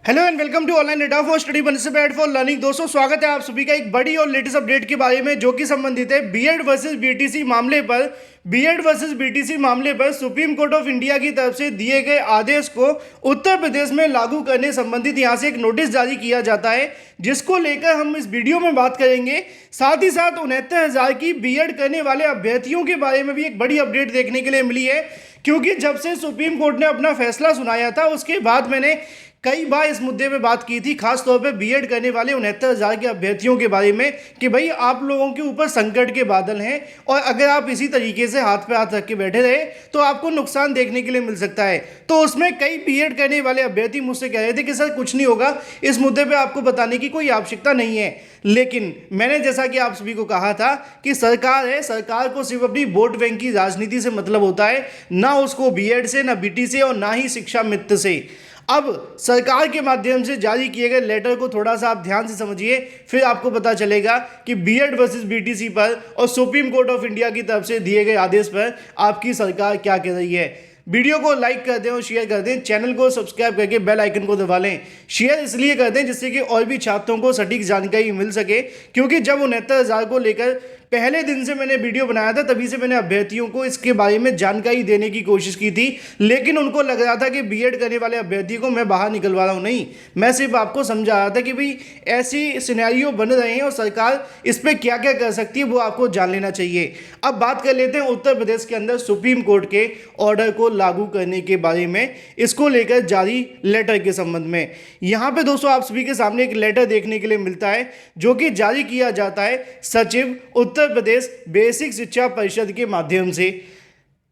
Hello and welcome to online data for study benefit for learning. दोस्तों, स्वागत है आप सभी का एक बड़ी और लेटेस्ट अपडेट के बारे में जो कि संबंधित है बीएड वर्सेस बीटीसी मामले पर। बीएड वर्सेस बीटीसी मामले पर सुप्रीम कोर्ट ऑफ इंडिया की तरफ से दिए गए आदेश को उत्तर प्रदेश में लागू करने संबंधित यहां से एक नोटिस जारी किया जाता है, जिसको लेकर हम इस वीडियो में बात करेंगे। साथ ही साथ 69,000 की बीएड करने वाले अभ्यर्थियों के बारे में भी एक बड़ी अपडेट देखने के लिए मिली है, क्योंकि जब से सुप्रीम कोर्ट ने अपना फैसला सुनाया था उसके बाद मैंने कई बार इस मुद्दे पे बात की थी, खास तौर पे बीएड करने वाले 69,000 के अभ्यर्थियों के बारे में कि भाई आप लोगों के ऊपर संकट के बादल हैं और अगर आप इसी तरीके से हाथ पे हाथ रख के बैठे रहे तो आपको नुकसान देखने के लिए मिल सकता है। तो उसमें कई बीएड करने वाले अभ्यर्थी मुझसे कह रहे थे कि सर कुछ नहीं होगा, इस मुद्दे पर आपको बताने की कोई आवश्यकता नहीं है। लेकिन मैंने जैसा कि आप सभी को कहा था कि सरकार है, सरकार को सिर्फ अपनी वोट बैंक की राजनीति से मतलब होता है, ना उसको बीएड से, ना बीटी से और ना ही शिक्षा मित्र से। अब सरकार के माध्यम से जारी किए गए लेटर को थोड़ा सा आप ध्यान से समझिए, फिर आपको पता चलेगा कि बीएड वर्सेस बीटीसी पर और सुप्रीम कोर्ट ऑफ इंडिया की तरफ से दिए गए आदेश पर आपकी सरकार क्या कह रही है। वीडियो को लाइक कर दें और शेयर कर दें, चैनल को सब्सक्राइब करके बेल आइकन को दबा लें। शेयर इसलिए कर दें जिससे कि और भी छात्रों को सटीक जानकारी मिल सके, क्योंकि जब 69,000 को लेकर पहले दिन से मैंने वीडियो बनाया था तभी से मैंने अभ्यर्थियों को इसके बारे में जानकारी देने की कोशिश की थी, लेकिन उनको लग रहा था कि बीएड करने वाले अभ्यर्थियों को मैं बाहर निकलवा रहा हूँ। नहीं, मैं सिर्फ आपको समझा रहा था कि भाई ऐसी सिनेरियो बन रहे हैं और सरकार इस पर क्या क्या कर सकती है वो आपको जान लेना चाहिए। अब बात कर लेते हैं उत्तर प्रदेश के अंदर सुप्रीम कोर्ट के ऑर्डर को लागू करने के बारे में, इसको लेकर जारी लेटर के संबंध में। यहाँ पे दोस्तों आप सभी के सामने एक लेटर देखने के लिए मिलता है जो कि जारी किया जाता है सचिव उत्तर प्रदेश बेसिक शिक्षा परिषद के माध्यम से।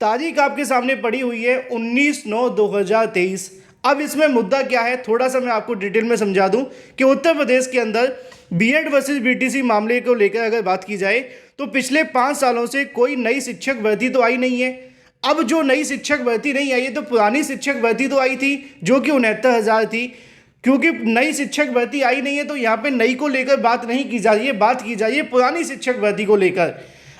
तारीख आपके सामने पड़ी हुई है 19/9/2023। अब इसमें मुद्दा क्या है थोड़ा सा मैं आपको डिटेल में समझा दूं कि उत्तर प्रदेश के अंदर बीएड वर्सेस बीटीसी मामले को लेकर अगर बात की जाए तो पिछले 5 सालों से कोई नई शिक्षक भर्ती तो आई नहीं है। अब जो नई शिक्षक भर्ती नहीं आई है तो पुरानी शिक्षक भर्ती तो आई थी जो कि 69,000 थी। क्योंकि नई शिक्षक भर्ती आई नहीं है तो यहाँ पे नई को लेकर बात नहीं की जा रही है, बात की जा रही है पुरानी शिक्षक भर्ती को लेकर।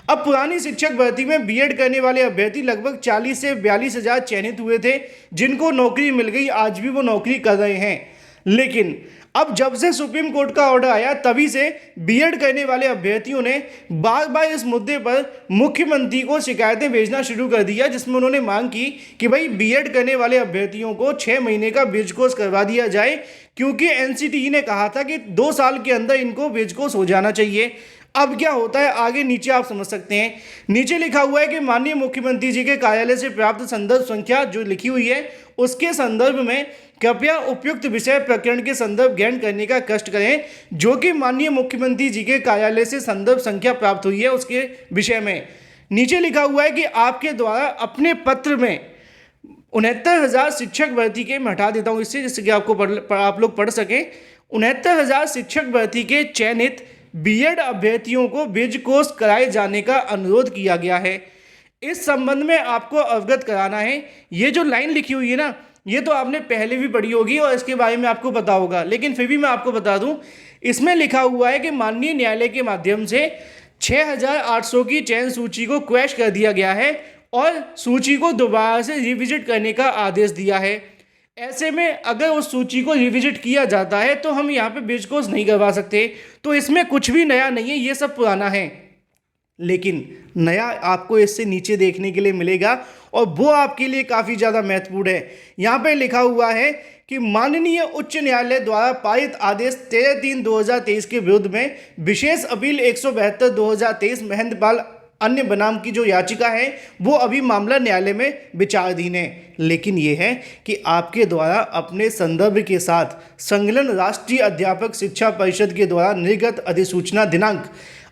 अब पुरानी शिक्षक भर्ती में बीएड करने वाले अभ्यर्थी लगभग 40 से 42,000 चयनित हुए थे, जिनको नौकरी मिल गई, आज भी वो नौकरी कर रहे हैं। लेकिन अब जब से सुप्रीम कोर्ट का ऑर्डर आया तभी से बीएड करने वाले अभ्यर्थियों ने बार बार इस मुद्दे पर मुख्यमंत्री को शिकायतें भेजना शुरू कर दिया, जिसमें उन्होंने मांग की कि भाई बीएड करने वाले अभ्यर्थियों को 6 महीने का ब्रिज कोर्स करवा दिया जाए, क्योंकि एनसीटीई ने कहा था कि 2 साल के अंदर इनको ब्रिज कोर्स हो जाना चाहिए। अब क्या होता है आगे नीचे आप समझ सकते हैं। नीचे लिखा हुआ है कि माननीय मुख्यमंत्री जी के कार्यालय से प्राप्त संदर्भ संख्या जो लिखी हुई है उसके संदर्भ में कृपया उपयुक्त विषय प्रकरण के संदर्भ ग्रहण करने का कष्ट करें, जो कि माननीय मुख्यमंत्री जी के कार्यालय से संदर्भ संख्या प्राप्त हुई है उसके विषय में। नीचे लिखा हुआ है कि आपके द्वारा अपने पत्र में 69,000 शिक्षक भर्ती के, मैं हटा देता हूँ इससे जिससे कि आप लोग पढ़ सकें, 69,000 शिक्षक भर्ती के चयनित बीएड अभ्यर्थियों को ब्रिज कोर्स कराए जाने का अनुरोध किया गया है। इस संबंध में आपको अवगत कराना है। ये जो लाइन लिखी हुई है ना, ये तो आपने पहले भी पढ़ी होगी और इसके बारे में आपको पता होगा, लेकिन फिर भी मैं आपको बता दूं, इसमें लिखा हुआ है कि माननीय न्यायालय के माध्यम से 6,800 की चयन सूची को क्वैश कर दिया गया है और सूची को दोबारा से रिविजिट करने का आदेश दिया है। ऐसे में अगर उस सूची को रिविजिट किया जाता है तो हम यहाँ पे ब्रिज कोर्स नहीं करवा सकते। तो इसमें कुछ भी नया नहीं है, ये सब पुराना है। लेकिन नया आपको इससे नीचे देखने के लिए मिलेगा और वो आपके लिए काफ़ी ज़्यादा महत्वपूर्ण है। यहाँ पे लिखा हुआ है कि माननीय उच्च न्यायालय द्वारा पारित आदेश 13/3/2023 के विरुद्ध में विशेष अपील 172/2023 महेंद्रपाल अन्य बनाम की जो याचिका है वो अभी मामला न्यायालय में विचाराधीन है। लेकिन ये है कि आपके द्वारा अपने संदर्भ के साथ संकलन राष्ट्रीय अध्यापक शिक्षा परिषद के द्वारा निर्गत अधिसूचना दिनांक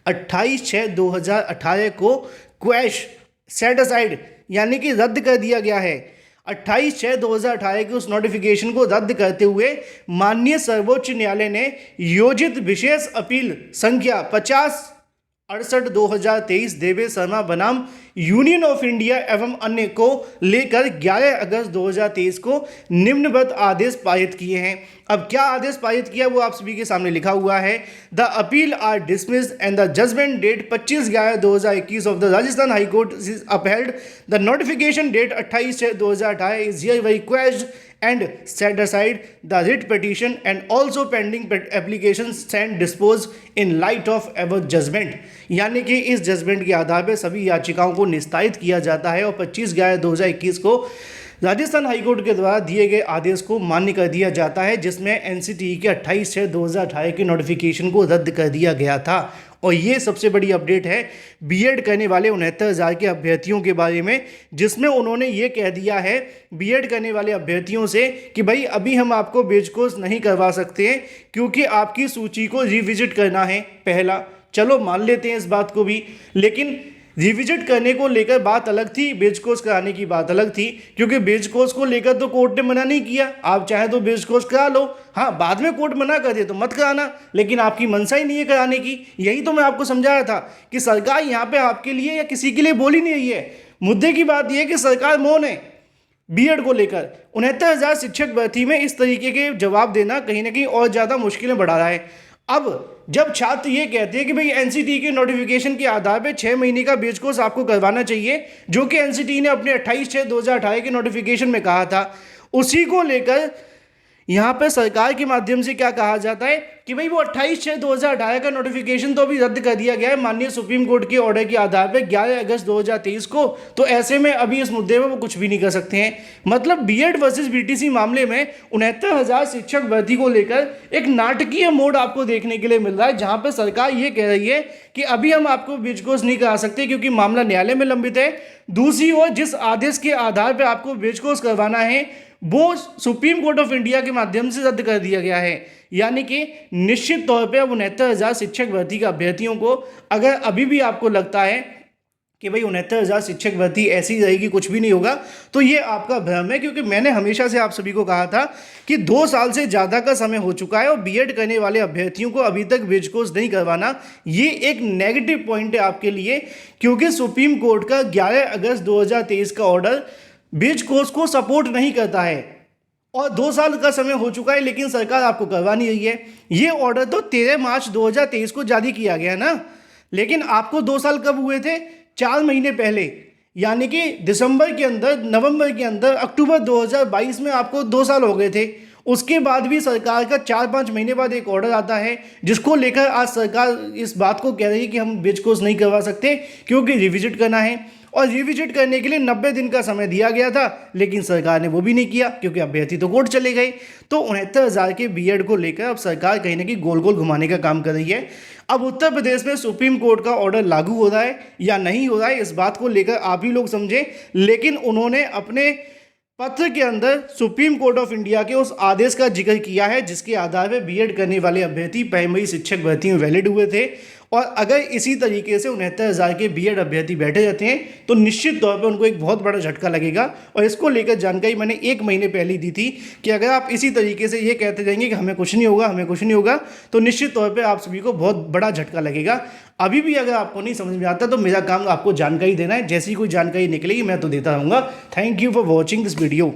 28/6/2018 को क्वैश सेट असाइड यानी कि रद्द कर दिया गया है। 28/6/2018 के उस नोटिफिकेशन को रद्द करते हुए माननीय सर्वोच्च न्यायालय ने योजित विशेष अपील संख्या 50/68/2023 देवेश शर्मा बनाम यूनियन ऑफ इंडिया एवं अन्य को लेकर 11 अगस्त 2023 को निम्नवत आदेश पारित किए हैं। अब क्या आदेश पारित किया वो आप सभी के सामने लिखा हुआ है। The appeal are dismissed and the judgment date 25/11/2021 of the Rajasthan high court is upheld. The notification date 28/6/2018 is here request and set aside the writ petition and also pending applications stand disposed in light of our judgment। यानी कि इस judgement के आधार पर सभी याचिकाओं को निस्तारित किया जाता है और 25/11/2021 को राजस्थान हाईकोर्ट के द्वारा दिए गए आदेश को मान्य कर दिया जाता है, जिसमें एनसीटीई के 28/6/2018 के नोटिफिकेशन को रद्द कर दिया गया था। और ये सबसे बड़ी अपडेट है बीएड करने वाले 69,000 के अभ्यर्थियों के बारे में, जिसमें उन्होंने ये कह दिया है बीएड करने वाले अभ्यर्थियों से कि भाई अभी हम आपको बेच कोर्स नहीं करवा सकते हैं क्योंकि आपकी सूची को रिविजिट करना है। पहला, चलो मान लेते हैं इस बात को भी, लेकिन रिविजिट करने को लेकर बात अलग थी, बेच कोर्स कराने की बात अलग थी, क्योंकि बेच कोर्स को लेकर तो कोर्ट ने मना नहीं किया। आप चाहे तो बेच कोर्स करा लो, हाँ बाद में कोर्ट मना कर दे तो मत कराना, लेकिन आपकी मनसा ही नहीं है कराने की। यही तो मैं आपको समझाया था कि सरकार यहाँ पे आपके लिए या किसी के लिए बोली नहीं रही है। मुद्दे की बात यह है कि सरकार मौन है बीएड को लेकर। 69,000 शिक्षक भर्ती में इस तरीके के जवाब देना कहीं ना कहीं और ज़्यादा मुश्किलें बढ़ा रहा है। अब जब छात्र ये कहते हैं कि भाई एनसीटीई के नोटिफिकेशन के आधार पे 6 महीने का बेच कोर्स आपको करवाना चाहिए, जो कि एनसीटीई ने अपने 28/6/2018 के नोटिफिकेशन में कहा था, उसी को लेकर यहाँ पे सरकार के माध्यम से क्या कहा जाता है कि भाई वो 28/6/2018 का नोटिफिकेशन तो अभी रद्द कर दिया गया है माननीय सुप्रीम कोर्ट के ऑर्डर के आधार पर 11 अगस्त 2023 को, तो ऐसे में अभी इस मुद्दे में वो कुछ भी नहीं कर सकते हैं। मतलब बीएड वर्सेस बीटीसी मामले में 69,000 शिक्षक भर्ती को लेकर एक नाटकीय मोड आपको देखने के लिए मिल रहा है, जहां पर सरकार ये कह रही है कि अभी हम आपको बेच कोर्स नहीं करा सकते क्योंकि मामला न्यायालय में लंबित है। दूसरी ओर जिस आदेश के आधार पर आपको बेच कोर्स करवाना है वो सुप्रीम कोर्ट ऑफ इंडिया के माध्यम से रद्द कर दिया गया है। यानी कि निश्चित तौर पे अब 69,000 शिक्षक भर्ती के अभ्यर्थियों को अगर अभी भी आपको लगता है कि भाई 69,000 शिक्षक भर्ती ऐसी रहेगी, कुछ भी नहीं होगा, तो ये आपका भ्रम है। क्योंकि मैंने हमेशा से आप सभी को कहा था कि 2 साल से ज़्यादा का समय हो चुका है और बीएड करने वाले अभ्यर्थियों को अभी तक बेच कोर्स नहीं करवाना, ये एक नेगेटिव पॉइंट है आपके लिए, क्योंकि सुप्रीम कोर्ट का 11 अगस्त 2023 का ऑर्डर बेच कोर्स को सपोर्ट नहीं करता है और 2 साल का समय हो चुका है, लेकिन सरकार आपको करवा नहीं रही है। ये ऑर्डर तो 13 मार्च 2023 को जारी किया गया ना, लेकिन आपको 2 साल कब हुए थे? 4 महीने पहले, यानी कि दिसंबर के अंदर, नवंबर के अंदर, अक्टूबर 2022 में आपको 2 साल हो गए थे। उसके बाद भी सरकार का 4-5 महीने बाद एक ऑर्डर आता है जिसको लेकर आज सरकार इस बात को कह रही है कि हम बेच कोर्स नहीं करवा सकते क्योंकि रिविजिट करना है। और रिविजिट करने के लिए 90 दिन का समय दिया गया था, लेकिन सरकार ने वो भी नहीं किया क्योंकि अभ्यर्थी तो कोर्ट चले गए। तो 69,000 के बीएड को लेकर अब सरकार कहीं ना कहीं गोल गोल घुमाने का काम कर रही है। अब उत्तर प्रदेश में सुप्रीम कोर्ट का ऑर्डर लागू हो रहा है या नहीं हो रहा है, इस बात को लेकर आप ही लोग समझें, लेकिन उन्होंने अपने पत्र के अंदर सुप्रीम कोर्ट ऑफ इंडिया के उस आदेश का जिक्र किया है जिसके आधार पर बीएड करने वाले अभ्यर्थी प्राइमरी शिक्षक भर्ती में वैलिड हुए थे। और अगर इसी तरीके से 69,000 के बीएड अभ्यर्थी बैठे रहते हैं तो निश्चित तौर पे उनको एक बहुत बड़ा झटका लगेगा। और इसको लेकर जानकारी मैंने 1 महीने पहले दी थी कि अगर आप इसी तरीके से ये कहते जाएंगे कि हमें कुछ नहीं होगा, हमें कुछ नहीं होगा, तो निश्चित तौर पे आप सभी को बहुत बड़ा झटका लगेगा। अभी भी अगर आपको नहीं समझ में आता तो मेरा काम आपको जानकारी देना है, जैसी कोई जानकारी निकलेगी मैं तो देता रहूँगा। Thank you for watching this video.